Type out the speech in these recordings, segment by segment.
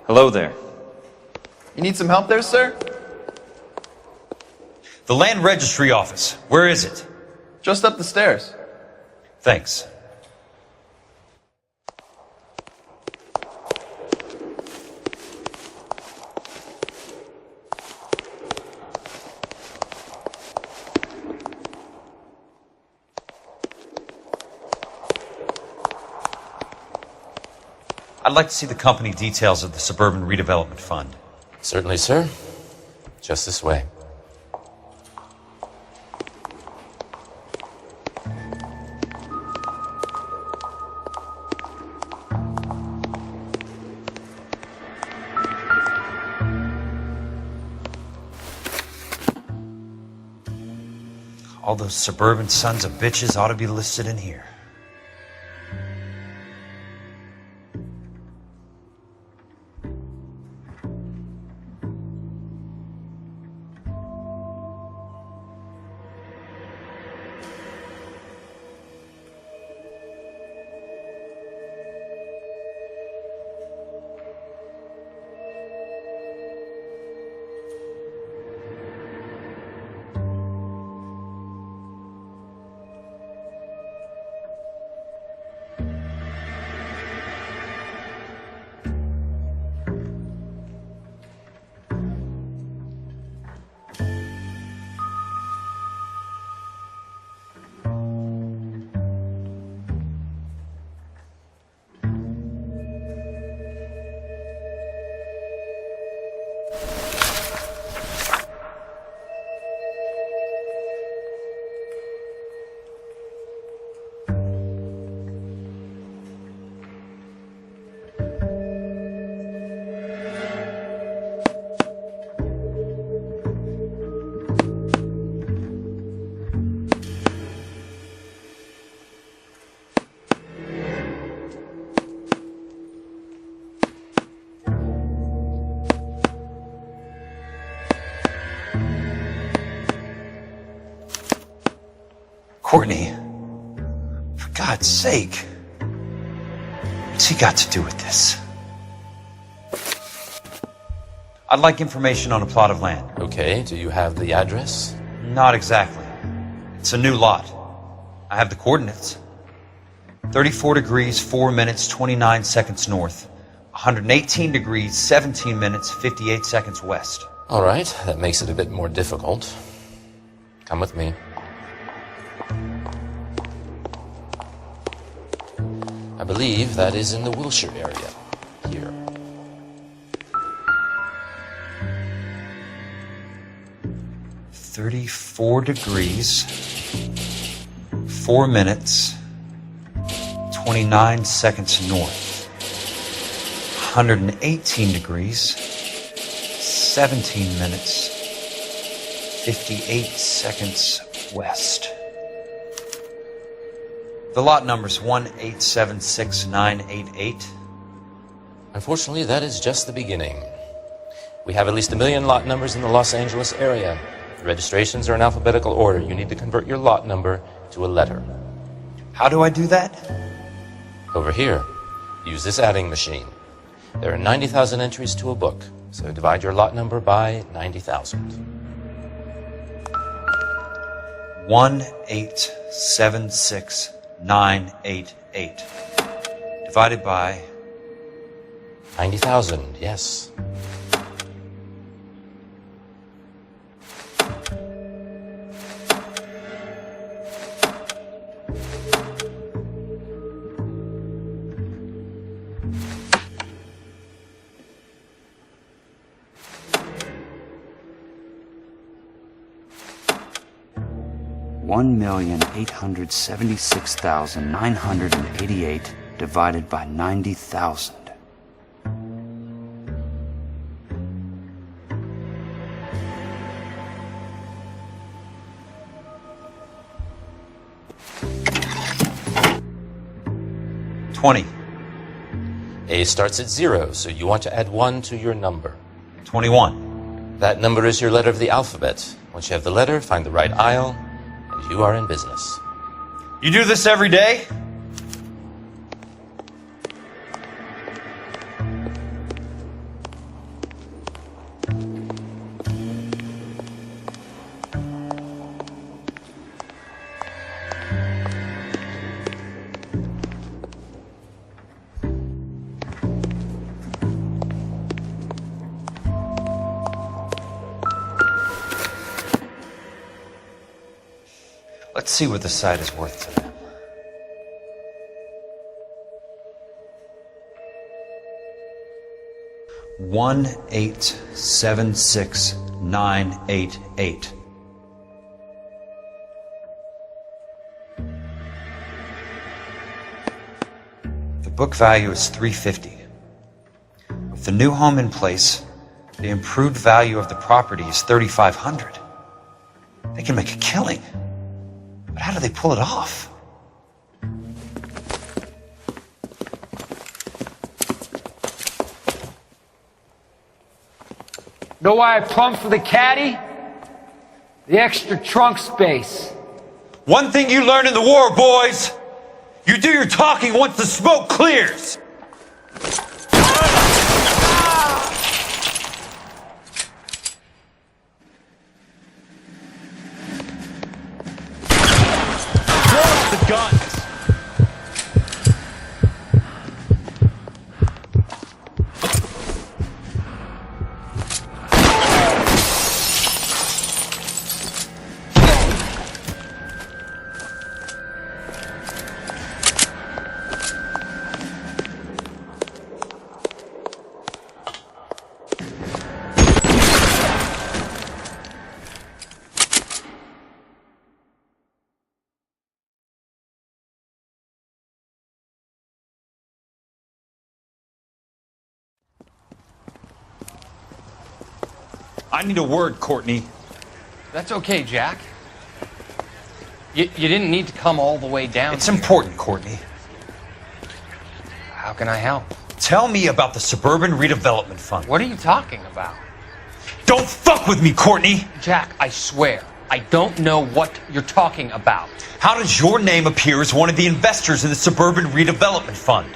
Hello there. You need some help there, sir? The Land Registry Office. Where is it? Just up the stairs. Thanks. I'd like to see the company details of the Suburban Redevelopment Fund. Certainly, sir. Just this way. All those suburban sons of bitches ought to be listed in here. Courtney, for God's sake, what's he got to do with this? I'd like information on a plot of land. Okay, do you have the address? Not exactly. It's a new lot. I have the coordinates. 34 degrees, 4 minutes, 29 seconds north. 118 degrees, 17 minutes, 58 seconds west. All right, that makes it a bit more difficult. Come with me. I believe that is in the Wilshire area. Here. "34 degrees, 4 minutes, 29 seconds north. 118 degrees, 17 minutes, 58 seconds west." The lot number's 1876988. Unfortunately, that is just the beginning. We have at least 1 million lot numbers in the Los Angeles area. The registrations are in alphabetical order. You need to convert your lot number to a letter. How do I do that? Over here, use this adding machine. There are 90,000 entries to a book, so divide your lot number by 90,000. 1876988 divided by 90,000, yes. $1,876,988 divided by 90,000. $20. A starts at 0, so you want to add 1 to your number. 21. That number is your letter of the alphabet. Once you have the letter, find the right aisle, and you are in business. You do this every day? see what the site is worth to them. $1,876,988. The book value is $350. With the new home in place, the improved value of the property is $3,500. They can make a killing. But how do they pull it off? Know why I plumbed for the caddy? The extra trunk space. One thing you learn in the war, boys. You do your talking once the smoke clears. The guns. I need a word, Courtney. That's okay, Jack. You didn't need to come all the way down. It's here. important, Courtney. How can I help? Tell me about the Suburban Redevelopment Fund. What are you talking about? Don't fuck with me, Courtney! Jack, I swear, I don't know what you're talking about. How does your name appear as one of the investors in the Suburban Redevelopment Fund?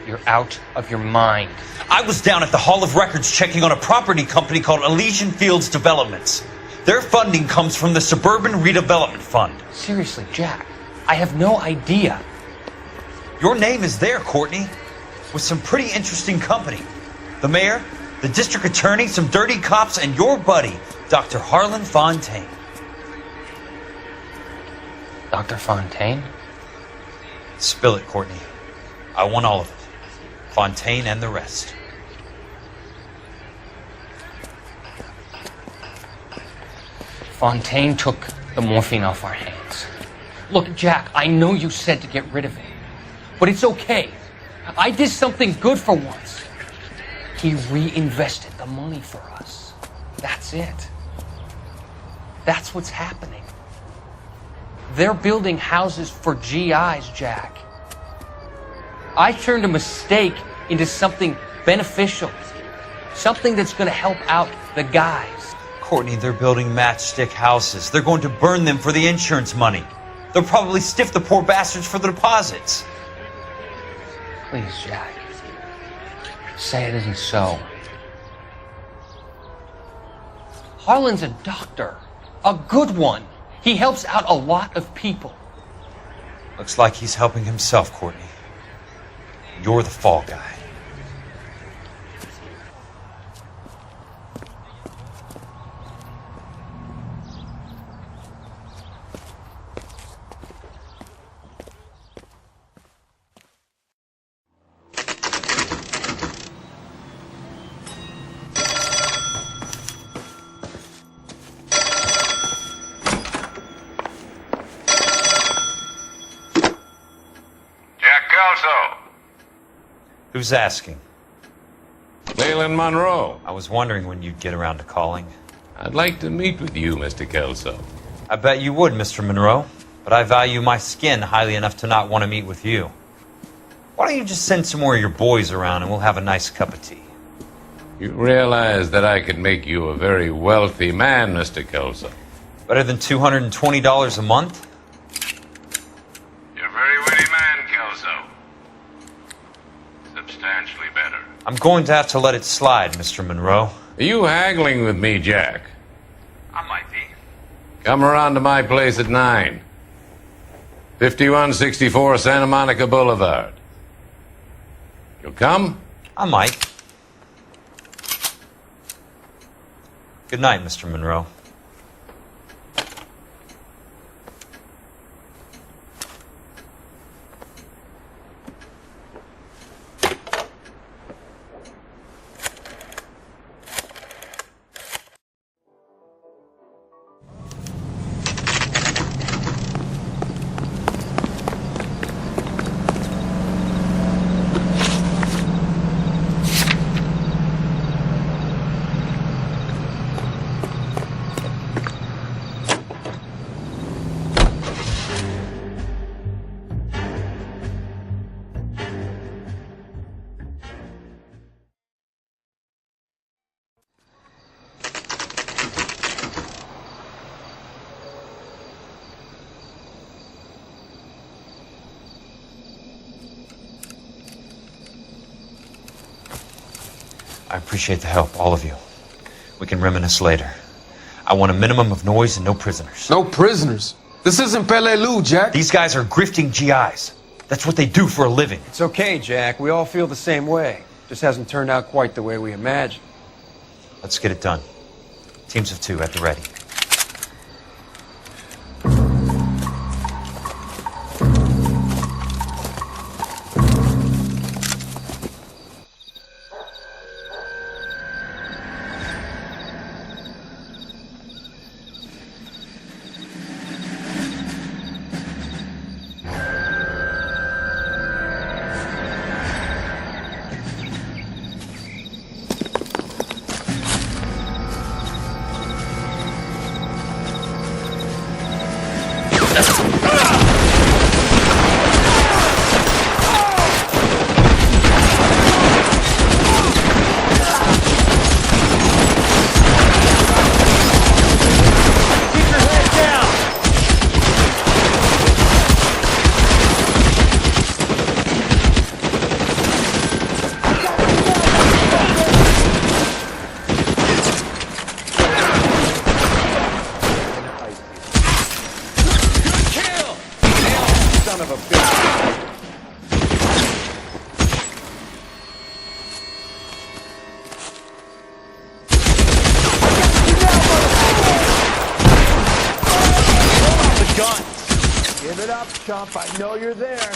You're out of your mind. I was down at the Hall of Records checking on a property company called Elysian Fields Developments. Their funding comes from the Suburban Redevelopment Fund. Seriously, Jack, I have no idea. Your name is there, Courtney, with some pretty interesting company. The mayor, the district attorney, some dirty cops, and your buddy, Dr. Harlan Fontaine. Dr. Fontaine? Spill it, Courtney. I want all of it. Fontaine and the rest. Fontaine took the morphine off our hands. Look, Jack, I know you said to get rid of it, but it's okay. I did something good for once. He reinvested the money for us. That's it. That's what's happening. They're building houses for GIs, Jack. I turned a mistake into something beneficial. Something that's going to help out the guys. Courtney, they're building matchstick houses. They're going to burn them for the insurance money. They'll probably stiff the poor bastards for the deposits. Please, Jack. Say it isn't so. Harlan's a doctor. A good one. He helps out a lot of people. Looks like he's helping himself, Courtney. You're the fall guy. Who's asking? Leyland Monroe. I was wondering when you'd get around to calling. I'd like to meet with you, Mr. Kelso. I bet you would, Mr. Monroe. But I value my skin highly enough to not want to meet with you. Why don't you just send some more of your boys around and we'll have a nice cup of tea? You realize that I could make you a very wealthy man, Mr. Kelso. Better than $220 a month? You're a very witty man, Kelso. Substantially better. I'm going to have to let it slide, Mr. Monroe. Are you haggling with me, Jack? I might be. Come around to my place at 9. 5164 Santa Monica Boulevard. You'll come? I might. Good night, Mr. Monroe. I appreciate the help, all of you. We can reminisce later. I want a minimum of noise and no prisoners. No prisoners? This isn't Peleliu, Jack. These guys are grifting GIs. That's what they do for a living. It's okay, Jack. We all feel the same way. Just hasn't turned out quite the way we imagined. Let's get it done. Teams of 2 at the ready. Give it up, chump. I know you're there.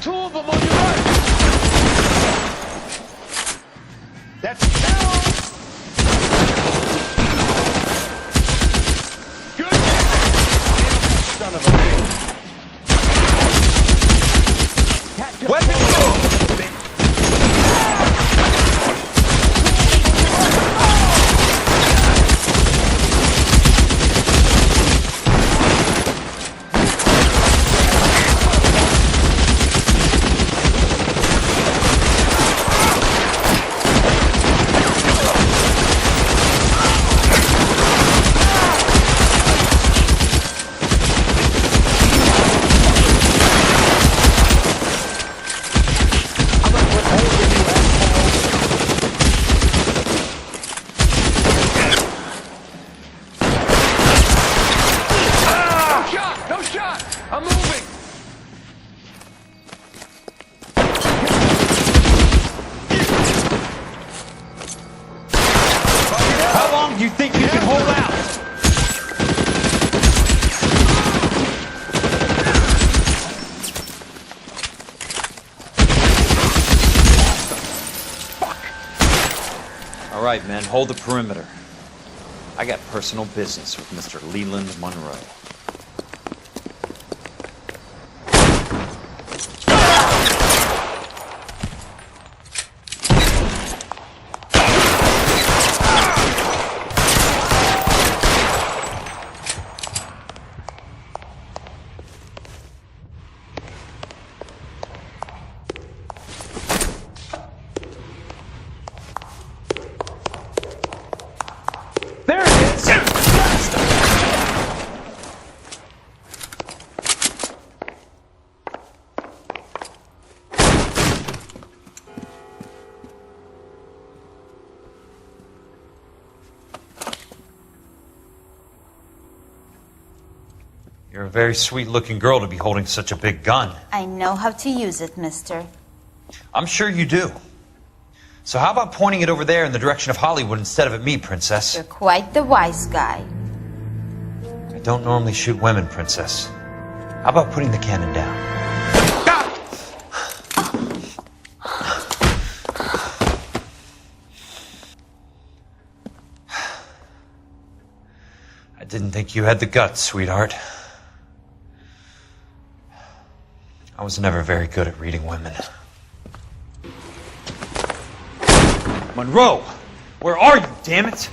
Two of them on your right. That's two. Good. Son of a bitch. Weapon go. I'm moving! How long do you think you can hold out? All right, men, hold the perimeter. I got personal business with Mr. Leland Monroe. There it is! You're a very sweet-looking girl to be holding such a big gun. I know how to use it, mister. I'm sure you do. So how about pointing it over there in the direction of Hollywood instead of at me, Princess? You're quite the wise guy. I don't normally shoot women, Princess. How about putting the cannon down? I didn't think you had the guts, sweetheart. I was never very good at reading women. Monroe! Where are you, damn it?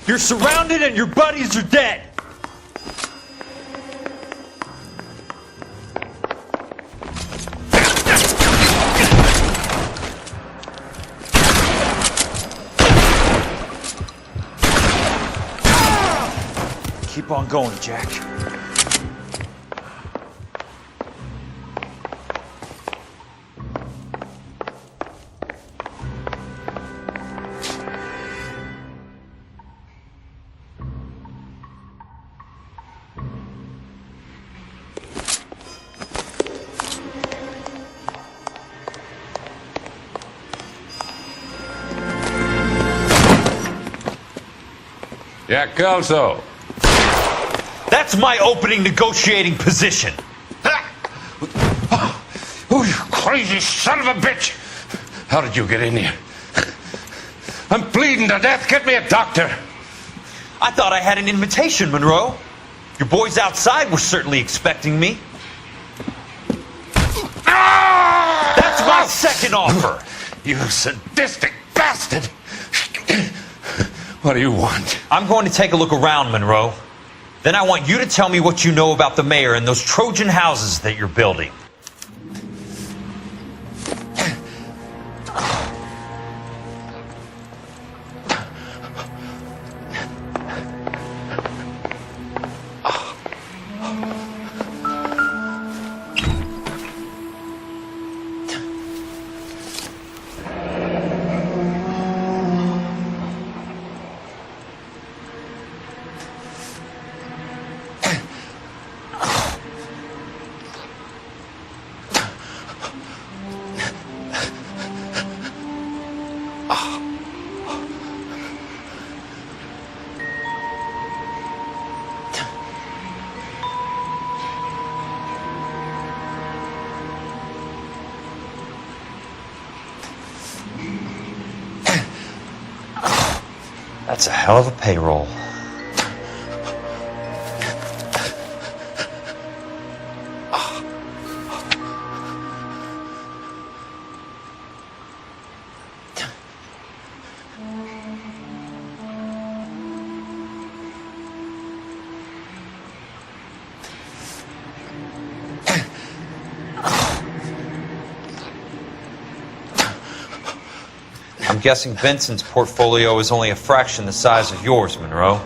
You're surrounded and your buddies are dead! Keep on going, Jack. Jack Kelso. That's my opening negotiating position. Oh, you crazy son of a bitch! How did you get in here? I'm bleeding to death. Get me a doctor. I thought I had an invitation, Monroe. Your boys outside were certainly expecting me. That's my second offer. You sadistic bastard! What do you want? I'm going to take a look around, Monroe. Then I want you to tell me what you know about the mayor and those Trojan houses that you're building. That's a hell of a payroll. I'm guessing Benson's portfolio is only a fraction the size of yours, Monroe.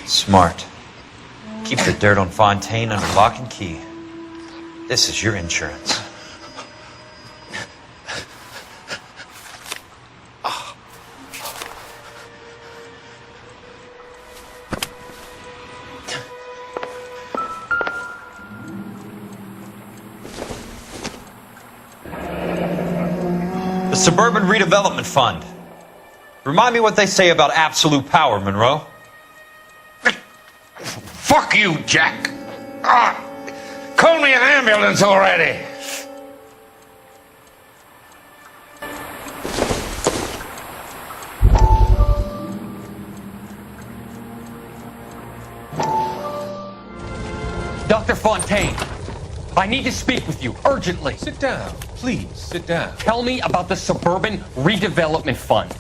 Smart. Keep the dirt on Fontaine under lock and key. This is your insurance. The Suburban Redevelopment Fund. Remind me what they say about absolute power, Monroe. Fuck you, Jack! Call me an ambulance already! Dr. Fontaine, I need to speak with you urgently. Sit down. Please, sit down. Tell me about the Suburban Redevelopment Fund.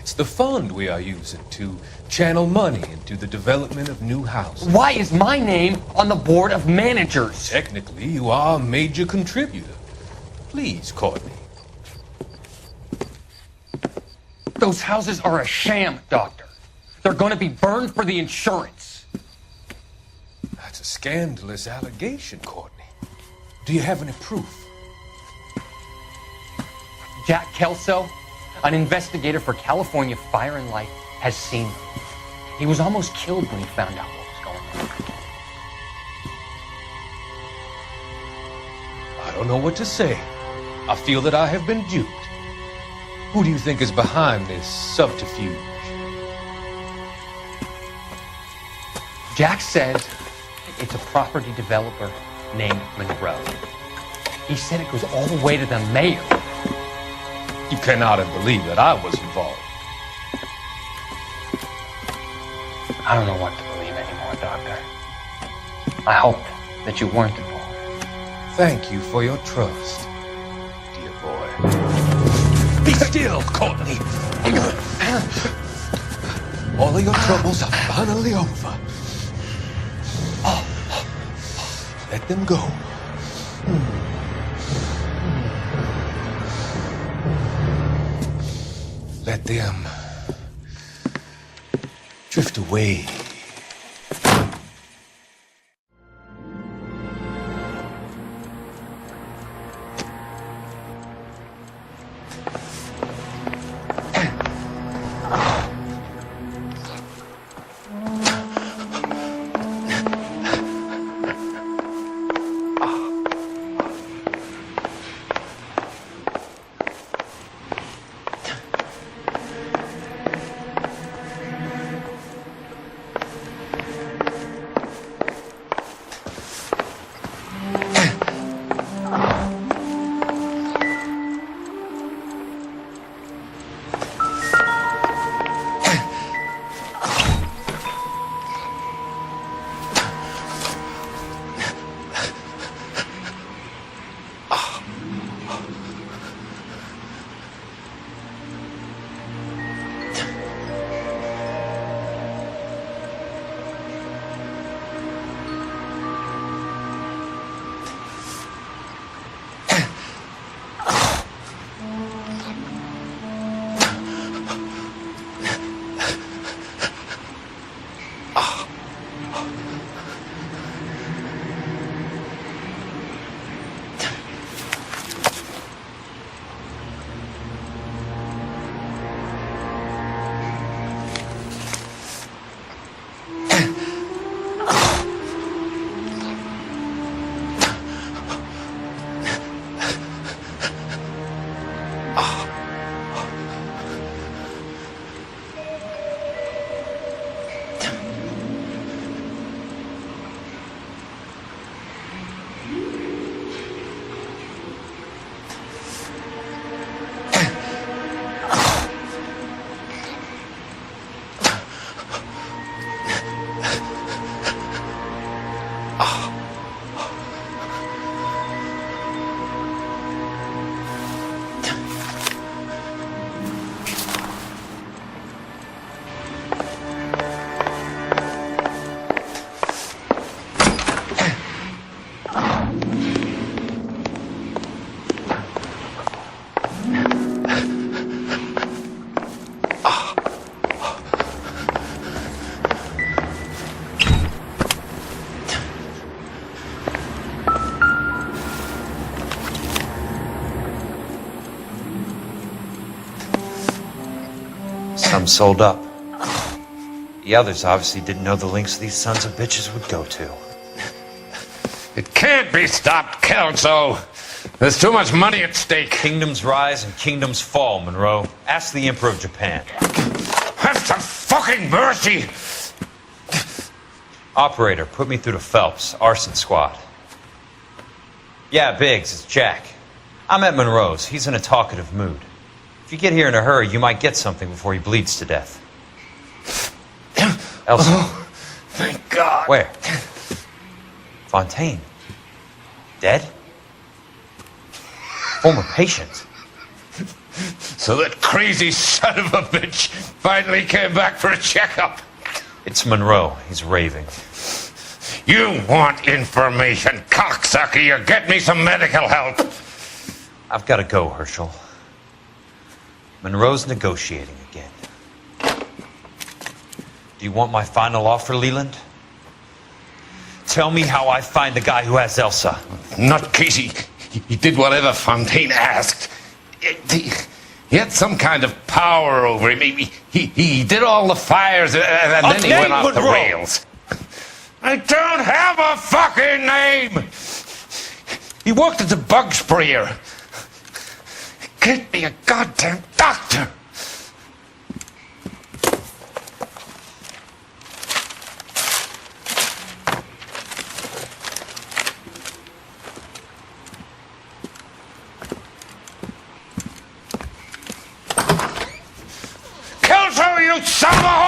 It's the fund we are using to channel money into the development of new houses. Why is my name on the board of managers? Technically, you are a major contributor. Please, Courtney. Those houses are a sham, Doctor. They're going to be burned for the insurance. That's a scandalous allegation, Courtney. Do you have any proof? Jack Kelso, an investigator for California Fire and Life, has seen them. He was almost killed when he found out what was going on. I don't know what to say. I feel that I have been duped. Who do you think is behind this subterfuge? Jack says it's a property developer named Monroe. He said it goes all the way to the mayor. You cannot have believed that I was involved. I don't know what to believe anymore, Doctor. I hope that you weren't involved. Thank you for your trust, dear boy. Be still, Courtney. All of your troubles are finally over. Let them go. Let them drift away. Some sold up. The others obviously didn't know the lengths these sons of bitches would go to. It can't be stopped, Kelso. There's too much money at stake. Kingdoms rise and kingdoms fall, Monroe. Ask the Emperor of Japan. Have some fucking mercy! Operator, put me through to Phelps, arson squad. Yeah, Biggs, it's Jack. I'm at Monroe's. He's in a talkative mood. If you get here in a hurry, you might get something before he bleeds to death. Elsa. Oh, thank God. Where? Fontaine. Dead? Former patient. So that crazy son of a bitch finally came back for a checkup. It's Monroe. He's raving. You want information, cocksucker. You get me some medical help. I've got to go, Herschel. Monroe's negotiating again. Do you want my final offer, Leland? Tell me how I find the guy who has Elsa. Not Casey. He did whatever Fontaine asked. He had some kind of power over him. He did all the fires, and then he went off the rails. I don't have a fucking name! He worked as a bug sprayer. Get me a goddamn doctor! Kelso, you son of a